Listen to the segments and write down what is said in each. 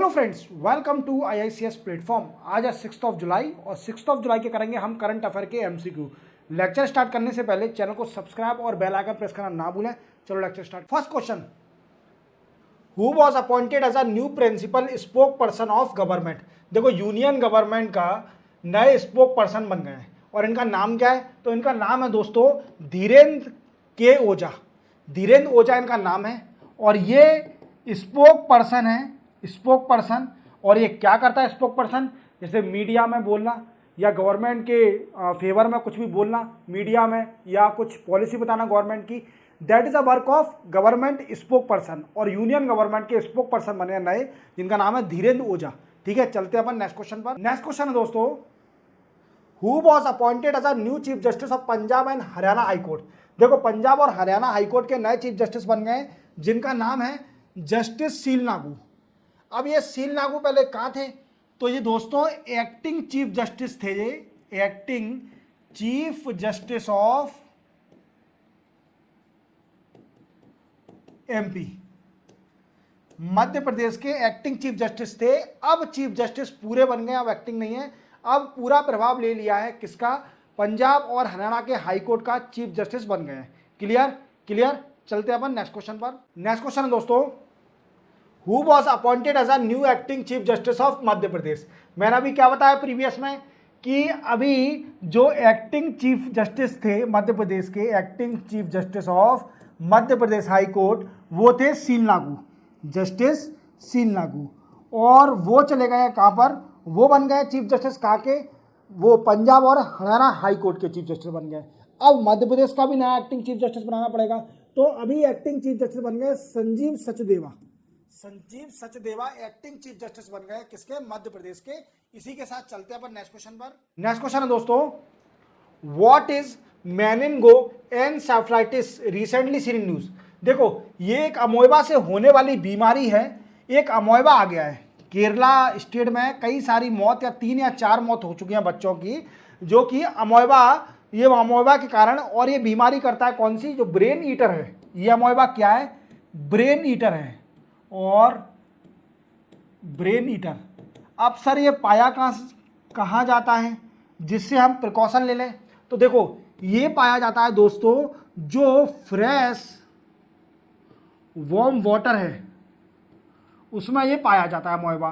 Hello friends, welcome to IICS platform. आज है 6 जुलाई और 6 जुलाई के करेंगे हम करंट अफेयर के MCQ। लेक्चर स्टार्ट करने से पहले चैनल को सब्सक्राइब और बेल आइकन प्रेस करना ना भूलें। चलो lecture start. First question, who was appointed as a new principal spoke person of government. देखो, यूनियन गवर्नमेंट का नए स्पोक पर्सन बन गए हैं और इनका नाम क्या है? तो इनका नाम है दोस्तों धीरेन्द्र के ओझा। धीरेन्द्र ओझा इनका नाम है और ये स्पोक पर्सन है, स्पोक पर्सन। और ये क्या करता है स्पोक पर्सन? जैसे मीडिया में बोलना या गवर्नमेंट के फेवर में कुछ भी बोलना मीडिया में, या कुछ पॉलिसी बताना गवर्नमेंट की, that is a work of government spoke person. और यूनियन गवर्नमेंट के स्पोक पर्सन बने नए, जिनका नाम है धीरेन्द्र ओझा। ठीक है, चलते हैं अपन नेक्स्ट क्वेश्चन पर। नेक्स्ट क्वेश्चन है दोस्तों, who was appointed as a new chief justice of Punjab and Haryana high court. देखो, पंजाब और हरियाणा हाई कोर्ट के नए चीफ जस्टिस बन गए, जिनका नाम है जस्टिस सील नागू। अब ये सील नागू पहले कहाँ थे? तो ये दोस्तों एक्टिंग चीफ जस्टिस थे। ये acting chief justice of MP, Madhya Pradesh के एक्टिंग चीफ जस्टिस थे। अब चीफ जस्टिस पूरे बन गए, अब एक्टिंग नहीं है। अब पूरा प्रभाव ले लिया है किसका? पंजाब और हरियाणा के हाई कोर्ट का चीफ जस्टिस बन गए हैं। Clear clear. चलते हैं अपन नेक्स्ट क्वेश्चन पर। नेक्स्ट क्वेश्चन है दोस्तों, who was appointed as a new acting chief justice of Madhya Pradesh. मैंने अभी क्या बताया प्रीवियस में कि अभी जो एक्टिंग चीफ जस्टिस थे मध्य प्रदेश के, acting chief justice of Madhya Pradesh high court, वो थे seal Nagu, justice seal Nagu. और वो चले गए कहाँ पर? वो बन गए चीफ जस्टिस कहाँ के? वो पंजाब और हरियाणा हाई कोर्ट के चीफ जस्टिस बन गए। अब मध्य प्रदेश का भी नया एक्टिंग चीफ जस्टिस बनाना पड़ेगा। तो अभी एक्टिंग चीफ जस्टिस बन गए Sanjeev Sachdeva. Sanjeev Sachdeva acting chief justice बन गए किसके? मध्य प्रदेश के। इसी के साथ चलते हैं अपन नेक्स्ट क्वेश्चन पर। नेक्स्ट क्वेश्चन है दोस्तों, what is meningoencephalitis recently seen in news. देखो, ये एक अमोइबा से होने वाली बीमारी है। एक अमोइबा आ गया है केरला स्टेट में, कई सारी मौत या 3 या 4 मौत हो चुकी हैं बच्चों की, जो कि अमोइबा, ये अमोइबा के कारण। और ये बीमारी करता है कौन सी? जो ब्रेन ईटर है। ये अमोइबा क्या है? ब्रेन ईटर है। और ब्रेन ईटर, अब सर ये पाया कहाँ जाता है जिससे हम प्रिकॉशन ले लें? तो देखो, ये पाया जाता है दोस्तों जो फ्रेश वार्म वाटर है उसमें ये पाया जाता है अमोइबा।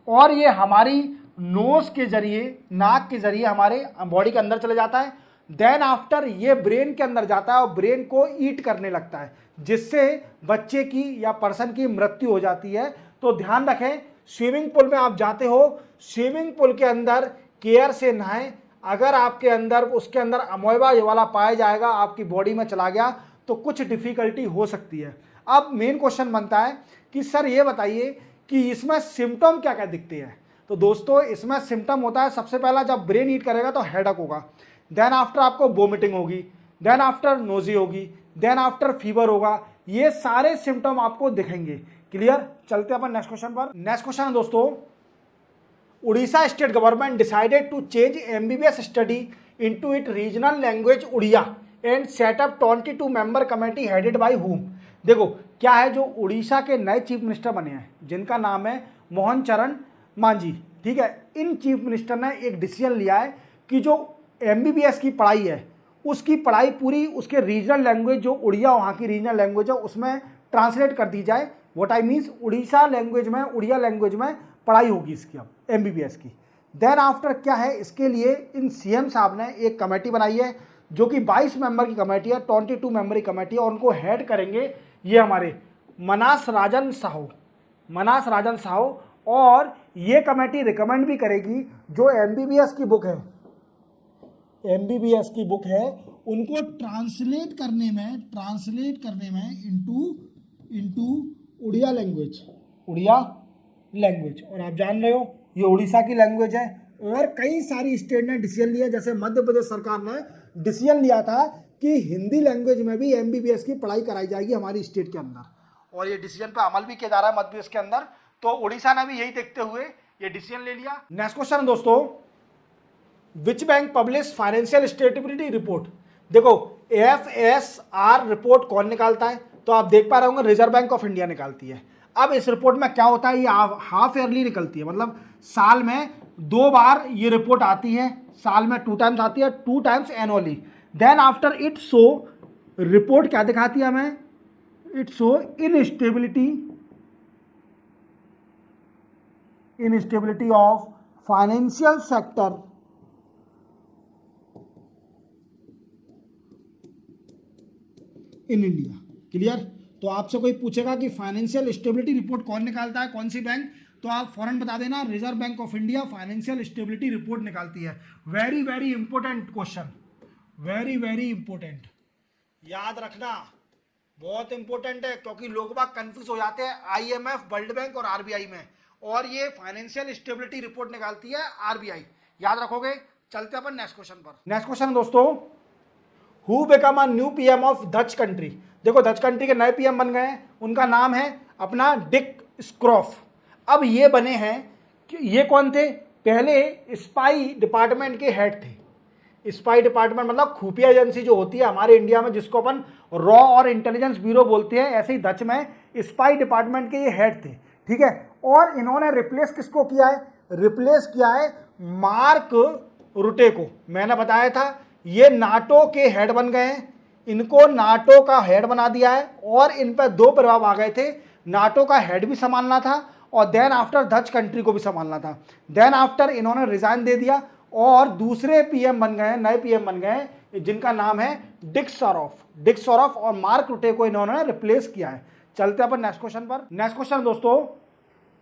और ये हमारी नोज के जरिए, नाक के जरिए हमारे बॉडी के अंदर चले जाता है। देन आफ्टर ये ब्रेन के अंदर जाता है और ब्रेन को ईट करने लगता है, जिससे बच्चे की या पर्सन की मृत्यु हो जाती है। तो ध्यान रखें, स्विमिंग पूल में आप जाते हो, स्विमिंग पूल के अंदर केयर से नहाएं। अगर आपके अंदर उसके अंदर अमोइबा वाला पाया जाएगा, आपकी बॉडी में चला गया, तो कुछ डिफिकल्टी हो सकती है। अब मेन क्वेश्चन बनता है कि सर ये बताइए कि इसमें सिम्टम क्या क्या दिखते हैं। तो दोस्तों, इसमें सिम्टम होता है, सबसे पहला जब ब्रेन ईट करेगा तो हेडेक होगा, देन आफ्टर आपको वोमिटिंग होगी, देन आफ्टर नोजी होगी, देन आफ्टर फीवर होगा। ये सारे सिम्टम आपको दिखेंगे। क्लियर। चलते हैं अपन नेक्स्ट क्वेश्चन पर। नेक्स्ट क्वेश्चन है दोस्तों, Orissa state government decided to change MBBS study into it regional language Oriya and set up 22 member committee headed by whom. देखो, क्या है, जो उड़ीसा के नए चीफ मिनिस्टर बने हैं, जिनका नाम है मोहन चरण मांझी। ठीक है, इन चीफ मिनिस्टर ने एक डिसीजन लिया है कि जो MBBS की पढ़ाई है, उसकी पढ़ाई पूरी उसके रीजनल लैंग्वेज, जो उड़िया वहाँ की रीजनल लैंग्वेज है, उसमें ट्रांसलेट कर दी जाए। What I means, Orissa language में, उड़िया लैंग्वेज में पढ़ाई होगी इसकी, अब MBBS की। देन आफ्टर क्या है, इसके लिए इन CM साहब ने एक कमेटी बनाई है, जो कि 22 मेंबर की कमेटी है, 22 मेंबर की कमेटी है। और उनको हेड करेंगे ये हमारे मनास राजन साहू, मनास राजन साहू। और ये कमेटी रिकमेंड भी करेगी जो MBBS की बुक है, MBBS की बुक है, उनको ट्रांसलेट करने में into Oriya language, Oriya language. और आप जान रहे हो ये उड़ीसा की लैंग्वेज है। और कई सारी स्टेट ने डिसीजन लिया, जैसे मध्य प्रदेश सरकार ने डिसीजन लिया था कि हिंदी लैंग्वेज में भी MBBS की पढ़ाई कराई जाएगी हमारी स्टेट के अंदर, और ये डिसीजन पे अमल भी किया जा रहा है मध्य प्रदेश के अंदर। तो उड़ीसा ने भी यही देखते हुए ये डिसीजन ले लिया। नेक्स्ट क्वेश्चन दोस्तों, which bank publish financial stability report. देखो, FSR रिपोर्ट कौन निकालता है? तो आप देख पा रहे होंगे रिजर्व बैंक ऑफ इंडिया निकालती है। अब इस रिपोर्ट में क्या होता है, ये हाफ ईयरली निकलती है, मतलब साल में 2 बार ये रिपोर्ट आती है, साल में 2 टाइम्स आती है, 2 times annually. Then after it show, report क्या दिखाती है हमें, it show instability of financial sector in India. Clear? तो आपसे कोई पूछेगा कि फाइनेंशियल स्टेबिलिटी रिपोर्ट कौन निकालता है, कौन सी बैंक, तो आप फौरन बता देना reserve bank of India financial stability report निकालती है। Very very important question, very very important, याद रखना, बहुत इंपॉर्टेंट है, क्योंकि लोग बाग कंफ्यूज हो जाते हैं आईएमएफ, वर्ल्ड बैंक और आरबीआई में, और ये फाइनेंशियल स्टेबिलिटी रिपोर्ट निकालती है आरबीआई। याद रखोगे? चलते अपन नेक्स्ट क्वेश्चन पर। नेक्स्ट क्वेश्चन दोस्तों, who become a new PM of Dutch country. देखो डच कंट्री के नए पीएम बन गए हैं, उनका नाम है अपना डिक स्क्रॉफ। अब ये बने हैं कि ये कौन थे, पहले स्पाई डिपार्टमेंट के हेड थे। स्पाई डिपार्टमेंट मतलब खुफिया एजेंसी जो होती है हमारे इंडिया में, जिसको अपन रॉ और इंटेलिजेंस ब्यूरो बोलते हैं, ऐसे ही डच में स्पाई डिपार्टमेंट के ये हेड थे। ठीक है, और इन्होंने रिप्लेस किसको किया है, रिप्लेस किया है मार्क रुटे को। मैंने बताया था ये नाटो के हेड बन गए हैं, इनको नाटो का हेड बना दिया है, और इन पर 2 प्रभाव आ गए थे, नाटो का हेड भी संभालना था और देन आफ्टर डच कंट्री को भी संभालना था। देन आफ्टर इन्होंने रिजाइन दे दिया और दूसरे पीएम बन गए, नए पीएम बन गए, जिनका नाम है डिक सॉरोफ और मार्क रुटे को इन्होंने रिप्लेस किया है। चलते अपन नेक्स्ट क्वेश्चन पर। नेक्स्ट क्वेश्चन दोस्तों,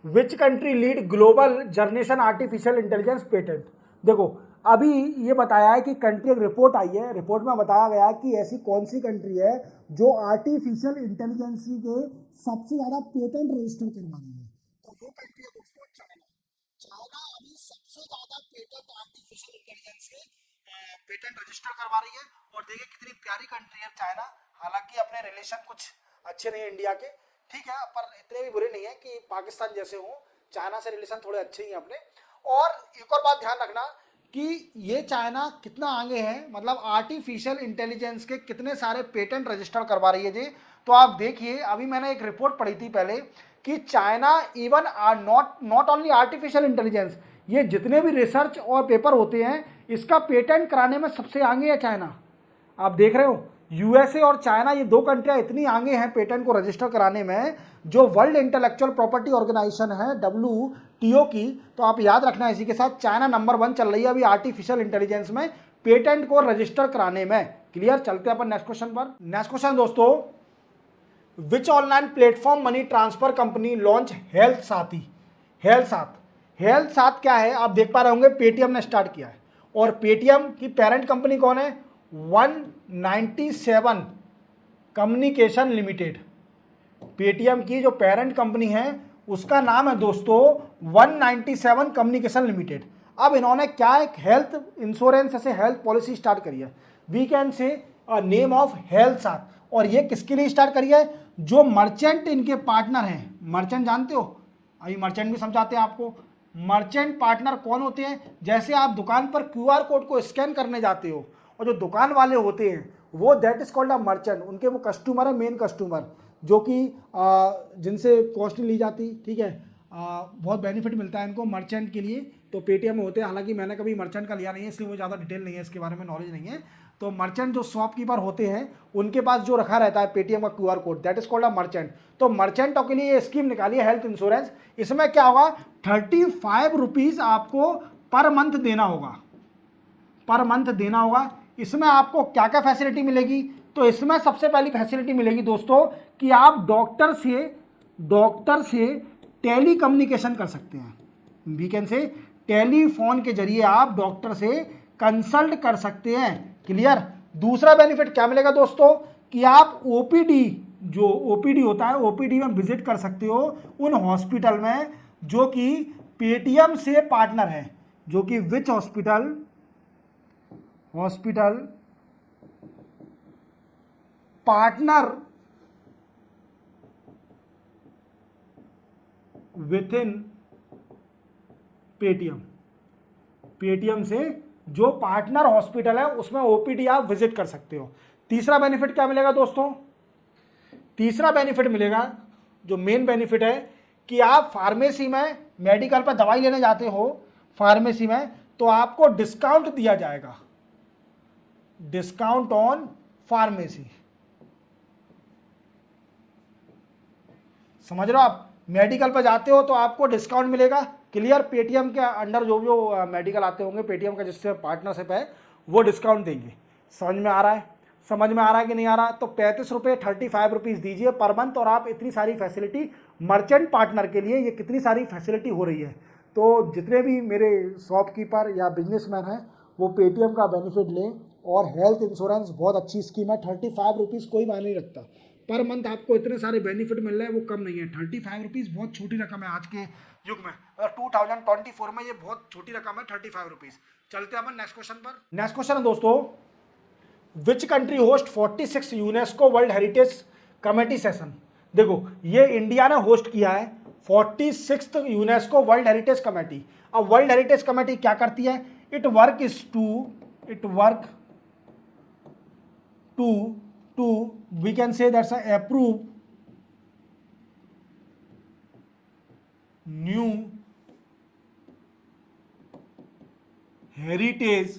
which country lead global generation artificial intelligence patent. देखो अभी ये बताया है कि कंट्री, एक रिपोर्ट आई है, रिपोर्ट में बताया गया है कि ऐसी कौन सी कंट्री है जो आर्टिफिशियल इंटेलिजेंस के सबसे ज्यादा पेटेंट रजिस्टर करवा रही है। तो वो कंट्री है दोस्तों चाइना। चाइना अभी सबसे ज्यादा पेटेंट आर्टिफिशियल इंटेलिजेंस के पेटेंट रजिस्टर करवा रही है, और देखिए कितनी प्यारी कंट्री है चाइना। हालांकि अपने रिलेशन कुछ अच्छे नहीं है इंडिया के, ठीक है, पर इतने भी बुरे नहीं है कि पाकिस्तान जैसे हो, चाइना से रिलेशन थोड़े अच्छे ही हैं अपने। और एक और बात ध्यान रखना कि ये चाइना कितना आगे है, मतलब आर्टिफिशियल इंटेलिजेंस के कितने सारे पेटेंट रजिस्टर करवा रही है जी। तो आप देखिए, अभी मैंने एक रिपोर्ट पढ़ी थी पहले कि China even not only artificial intelligence, ये जितने भी रिसर्च और पेपर होते हैं इसका पेटेंट कराने में सबसे आगे है चाइना। आप देख रहे हो, यूएसए और चाइना, ये 2 कंट्रियां इतनी आगे हैं पेटेंट को रजिस्टर कराने में। जो वर्ल्ड इंटेलेक्चुअल प्रॉपर्टी ऑर्गेनाइजेशन है WTO की, तो आप याद रखना इसी के साथ चाइना नंबर 1 चल रही है अभी आर्टिफिशियल इंटेलिजेंस में पेटेंट को रजिस्टर कराने में। क्लियर? चलते हैं अपन नेक्स्ट क्वेश्चन पर। नेक्स्ट क्वेश्चन दोस्तों, which online platform money transfer company launch health साथी। हेल्थ साथ क्या है, आप देख पा रहे होंगे पेटीएम ने स्टार्ट किया है, और पेटीएम की पेरेंट कंपनी कौन है, 197 कम्युनिकेशन लिमिटेड। पेटीएम की जो पेरेंट कंपनी है उसका नाम है दोस्तों 197 कम्युनिकेशन लिमिटेड। अब इन्होंने क्या एक हेल्थ इंश्योरेंस ऐसे हेल्थ पॉलिसी स्टार्ट करी है, we can say name of health साथ। और ये किसके लिए स्टार्ट करी है, जो मर्चेंट इनके पार्टनर हैं। मर्चेंट जानते हो, अभी मर्चेंट भी समझाते हैं आपको। मर्चेंट पार्टनर कौन होते हैं, जैसे आप दुकान पर QR कोड को स्कैन करने जाते हो, और जो दुकान वाले होते हैं वो that is called a merchant, उनके वो कस्टमर है, मेन कस्टमर, जो कि जिनसे कॉस्ट नहीं ली जाती, ठीक है, बहुत बेनिफिट मिलता है इनको मर्चेंट के लिए, तो पेटीएम में होते हैं। हालांकि मैंने कभी मर्चेंट का लिया नहीं है, इसलिए वो ज़्यादा डिटेल नहीं है, इसके बारे में नॉलेज नहीं है। तो मर्चेंट जो शॉपकीपर होते हैं उनके पास जो रखा रहता है पेटीएम का QR code, that is called a merchant. तो मर्चेंटों के लिए ये स्कीम निकाली है हेल्थ इंश्योरेंस। इसमें क्या होगा, 35 रुपीज़ आपको पर मंथ देना होगा। इसमें आपको क्या क्या फैसिलिटी मिलेगी, तो इसमें सबसे पहली फैसिलिटी मिलेगी दोस्तों कि आप डॉक्टर से टेली कम्युनिकेशन कर सकते हैं। वीकेंड से टेलीफोन के जरिए आप डॉक्टर से कंसल्ट कर सकते हैं। क्लियर? दूसरा बेनिफिट क्या मिलेगा दोस्तों कि आप OPD होता है, OPD में विजिट कर सकते हो उन हॉस्पिटल में जो कि पेटीएम से पार्टनर है, जो कि which hospital partner with in Paytm से जो पार्टनर हॉस्पिटल है उसमें OPD आप विजिट कर सकते हो। तीसरा बेनिफिट क्या मिलेगा दोस्तों, तीसरा बेनिफिट मिलेगा जो मेन बेनिफिट है कि आप फार्मेसी में मेडिकल पर दवाई लेने जाते हो फार्मेसी में, तो आपको डिस्काउंट दिया जाएगा, डिस्काउंट ऑन फार्मेसी। समझ रहे हो आप, मेडिकल पर जाते हो तो आपको डिस्काउंट मिलेगा। क्लियर, पेटीएम के अंडर जो जो मेडिकल आते होंगे, पेटीएम का जिससे पार्टनरशिप है, वो डिस्काउंट देंगे। समझ में आ रहा है, समझ में आ रहा है कि नहीं आ रहा? तो 35 रुपये 35 रुपीज़ दीजिए पर मंथ, और आप इतनी सारी फैसिलिटी मर्चेंट पार्टनर के लिए, ये कितनी सारी फैसिलिटी हो रही है। तो जितने भी मेरे शॉपकीपर या बिजनेसमैन हैं वो पेटीएम का बेनिफिट लें। और हेल्थ इंश्योरेंस बहुत अच्छी स्कीम है, 35 रुपीज़ कोई मायने नहीं रखता पर मंथ, आपको इतने सारे बेनिफिट मिल रहे हैं, वो कम नहीं है। 35 रुपीज़ बहुत छोटी रकम है आज के युग में, और 2024 में ये बहुत छोटी रकम है 35 रुपीज़। चलते हैं अपन नेक्स्ट क्वेश्चन पर। नेक्स्ट क्वेश्चन है दोस्तों, which country host 46 UNESCO world heritage committee session. देखो ये इंडिया ने होस्ट किया है 46 यूनेस्को वर्ल्ड हेरिटेज कमेटी। अब वर्ल्ड हेरिटेज कमेटी क्या करती है? It work to we can say that's a approve new heritage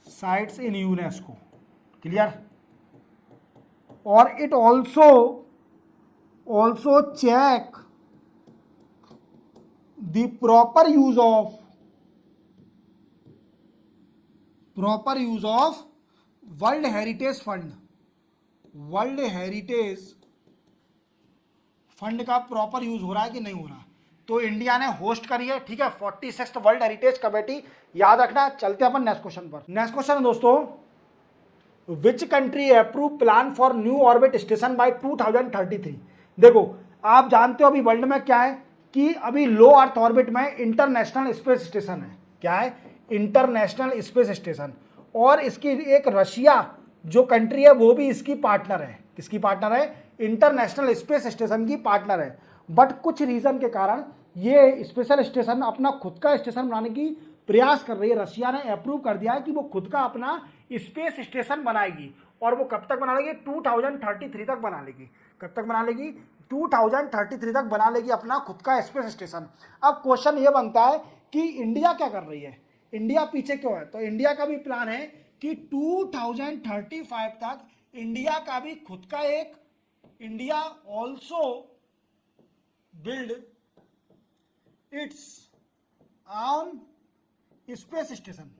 sites in UNESCO. Clear? Or it also check the proper use of world heritage fund. World heritage fund का proper use हो रहा है कि नहीं हो रहा। तो India ने होस्ट करी है, ठीक है, 46 वर्ल्ड हेरिटेज कमेटी, याद रखना। चलते हैं अपन नेक्स्ट क्वेश्चन पर। नेक्स्ट क्वेश्चन है दोस्तों, which country approve plan for new orbit station by 2033। देखो आप जानते हो अभी वर्ल्ड में क्या है कि अभी लो अर्थ ऑर्बिट में इंटरनेशनल स्पेस स्टेशन है। क्या है? International space station. और इसकी एक रशिया जो कंट्री है वो भी इसकी पार्टनर है। किसकी पार्टनर है? इंटरनेशनल स्पेस स्टेशन की पार्टनर है। बट कुछ रीजन के कारण ये स्पेशल स्टेशन अपना खुद का स्टेशन बनाने की प्रयास कर रही है। रशिया ने अप्रूव कर दिया है कि वो खुद का अपना स्पेस स्टेशन बनाएगी, और वो कब तक बना लेगी? 2033 तक बना लेगी। कब तक बना लेगी? 2033 तक बना लेगी अपना खुद का स्पेस स्टेशन। अब क्वेश्चन ये बनता है कि इंडिया क्या कर रही है, इंडिया पीछे क्यों है? तो इंडिया का भी प्लान है कि 2035 तक इंडिया का भी खुद का एक, India also build its on space station.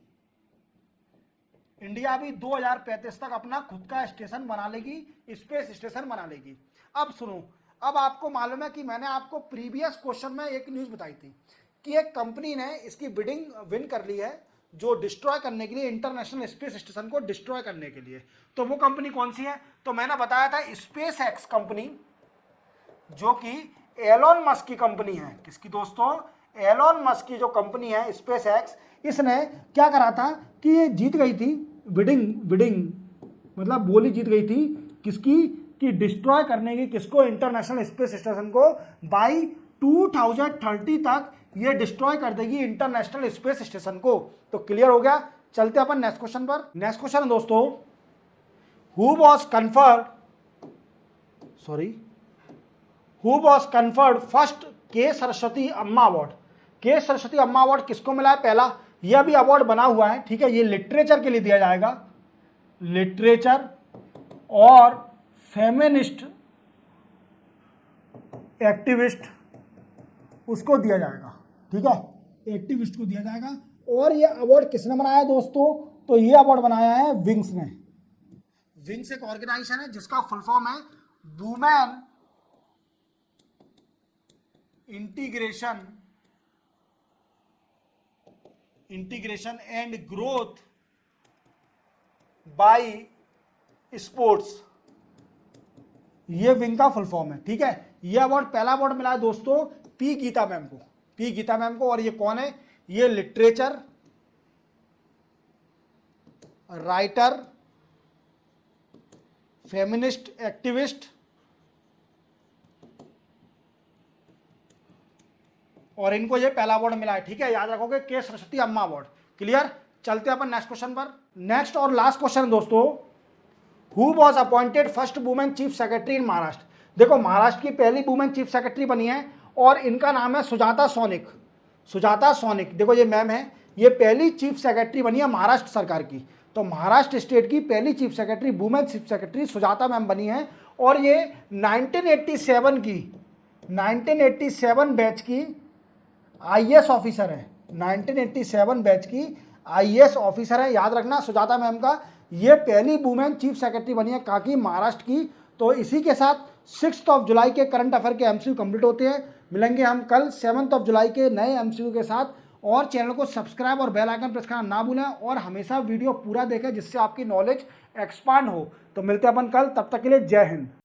India भी 2035 तक अपना खुद का स्टेशन बना लेगी, स्पेस स्टेशन बना लेगी। अब सुनो, अब आपको मालूम है कि मैंने आपको प्रीवियस क्वेश्चन में एक न्यूज बताई थी कि एक कंपनी ने इसकी बिडिंग विन कर ली है, जो डिस्ट्रॉय करने के लिए, इंटरनेशनल स्पेस स्टेशन को डिस्ट्रॉय करने के लिए। तो वो कंपनी कौन सी है? तो मैंने बताया था स्पेस एक्स कंपनी, जो कि एलोन मस्क की कंपनी है। किसकी दोस्तों? एलोन मस्क की जो कंपनी है स्पेस एक्स, इसने क्या करा था कि ये जीत गई थी बिडिंग मतलब बोली जीत गई थी किसकी? कि डिस्ट्रॉय करने की, किसको? इंटरनेशनल स्पेस स्टेशन को। बाई 2030 तक ये डिस्ट्रॉय कर देगी इंटरनेशनल स्पेस स्टेशन को। तो क्लियर हो गया। चलते अपन नेक्स्ट क्वेश्चन पर। नेक्स्ट क्वेश्चन दोस्तों, हु वॉज कन्फर्ड फर्स्ट के सरस्वती अम्मा अवार्ड। के सरस्वती अम्मा अवार्ड किसको मिला है? पहला, यह भी अवार्ड बना हुआ है, ठीक है, ये लिटरेचर के लिए दिया जाएगा। लिटरेचर और फेमिनिस्ट एक्टिविस्ट उसको दिया जाएगा, ठीक है, एक्टिविस्ट को दिया जाएगा। और ये अवार्ड किसने बनाया दोस्तों? तो ये अवार्ड बनाया है विंग्स ने। विंग्स एक ऑर्गेनाइजेशन है जिसका फुल फॉर्म है women integration and growth by sports. ये विंग का फुल फॉर्म है, ठीक है। ये अवार्ड, पहला अवार्ड मिला है दोस्तों पी गीता मैम को। और ये कौन है? ये लिटरेचर राइटर, फेमिनिस्ट एक्टिविस्ट और इनको ये पहला अवार्ड मिला है, ठीक है, याद रखोगे, के सरस्वती अम्मा अवार्ड। क्लियर। चलते हैं अपन नेक्स्ट क्वेश्चन पर। नेक्स्ट और लास्ट क्वेश्चन दोस्तों, who was appointed first women chief secretary इन महाराष्ट्र। देखो महाराष्ट्र की पहली वुमेन चीफ सेक्रेटरी बनी है और इनका नाम है सुजाता सोनिक। सुजाता सोनिक, देखो ये मैम है, ये पहली चीफ सेक्रेटरी बनी है महाराष्ट्र सरकार की। तो महाराष्ट्र स्टेट की पहली chief secretary, women chief secretary Sujata ma'am बनी है और ये 1987 बैच की आईएएस ऑफिसर है। 1987 बैच की आईएएस ऑफिसर है, याद रखना सुजाता मैम का। ये पहली वुमेन चीफ सेक्रेटरी बनी है कहाँ की? महाराष्ट्र की। तो इसी के साथ 6 जुलाई के करंट अफेयर के एमसीक्यू कंप्लीट होते हैं। मिलेंगे हम कल 7 जुलाई के नए एमसीक्यू के साथ। और चैनल को सब्सक्राइब और बेल आइकन प्रेस करना ना भूलें और हमेशा वीडियो पूरा देखें जिससे आपकी नॉलेज एक्सपांड हो। तो मिलते हैं अपन कल, तब तक के लिए जय हिंद।